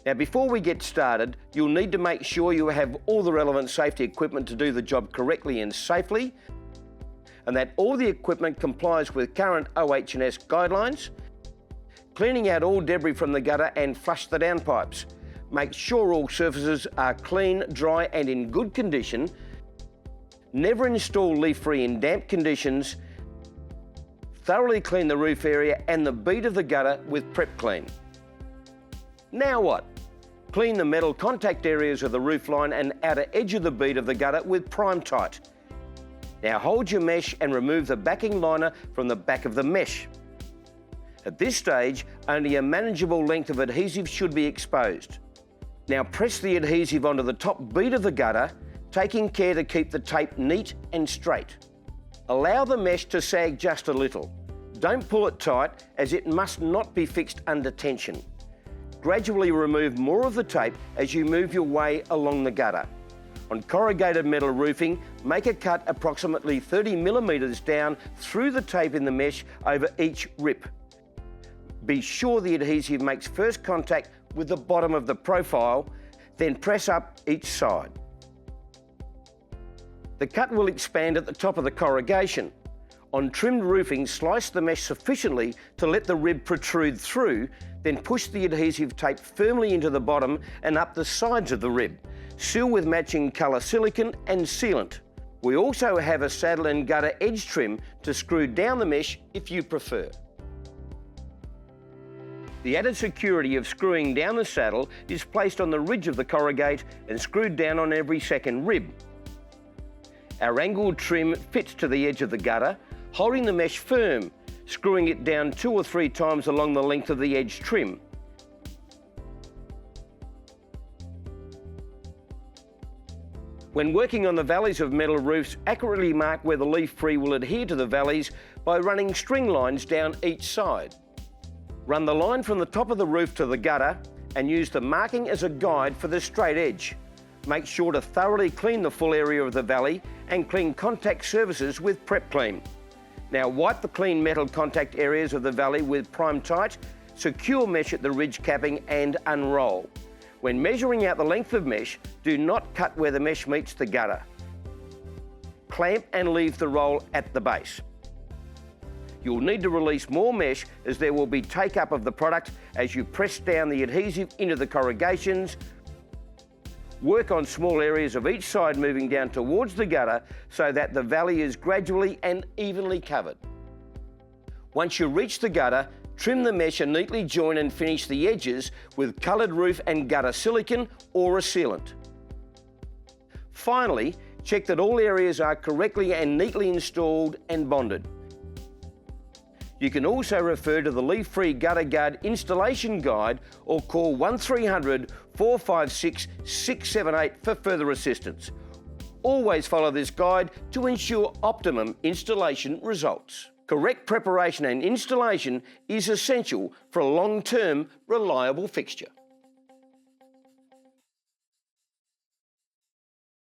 Now, before we get started, you'll need to make sure you have all the relevant safety equipment to do the job correctly and safely, and that all the equipment complies with current OH&S guidelines. Cleaning out all debris from the gutter and flush the downpipes. Make sure all surfaces are clean, dry and in good condition. Never install leaf-free in damp conditions. Thoroughly clean the roof area and the bead of the gutter with Prep Clean. Now what? Clean the metal contact areas of the roof line and outer edge of the bead of the gutter with Prime Tight. Now hold your mesh and remove the backing liner from the back of the mesh. At this stage, only a manageable length of adhesive should be exposed. Now press the adhesive onto the top bead of the gutter, taking care to keep the tape neat and straight. Allow the mesh to sag just a little. Don't pull it tight, as it must not be fixed under tension. Gradually remove more of the tape as you move your way along the gutter. On corrugated metal roofing, make a cut approximately 30mm down through the tape in the mesh over each rip. Be sure the adhesive makes first contact with the bottom of the profile, then press up each side. The cut will expand at the top of the corrugation. On trimmed roofing, slice the mesh sufficiently to let the rib protrude through, then push the adhesive tape firmly into the bottom and up the sides of the rib. Seal with matching colour silicone and sealant. We also have a saddle and gutter edge trim to screw down the mesh if you prefer. The added security of screwing down the saddle is placed on the ridge of the corrugate and screwed down on every second rib. Our angled trim fits to the edge of the gutter, holding the mesh firm, screwing it down 2 or 3 times along the length of the edge trim. When working on the valleys of metal roofs, accurately mark where the leaf-free will adhere to the valleys by running string lines down each side. Run the line from the top of the roof to the gutter and use the marking as a guide for the straight edge. Make sure to thoroughly clean the full area of the valley and clean contact surfaces with Prep Clean. Now wipe the clean metal contact areas of the valley with Prime Tight, secure mesh at the ridge capping and unroll. When measuring out the length of mesh, do not cut where the mesh meets the gutter. Clamp and leave the roll at the base. You'll need to release more mesh as there will be take-up of the product as you press down the adhesive into the corrugations. Work on small areas of each side moving down towards the gutter so that the valley is gradually and evenly covered. Once you reach the gutter, trim the mesh and neatly join and finish the edges with coloured roof and gutter silicone or a sealant. Finally, check that all areas are correctly and neatly installed and bonded. You can also refer to the Leaf-Free Gutter Guard installation guide or call 1300 456 678 for further assistance. Always follow this guide to ensure optimum installation results. Correct preparation and installation is essential for a long-term, reliable fixture.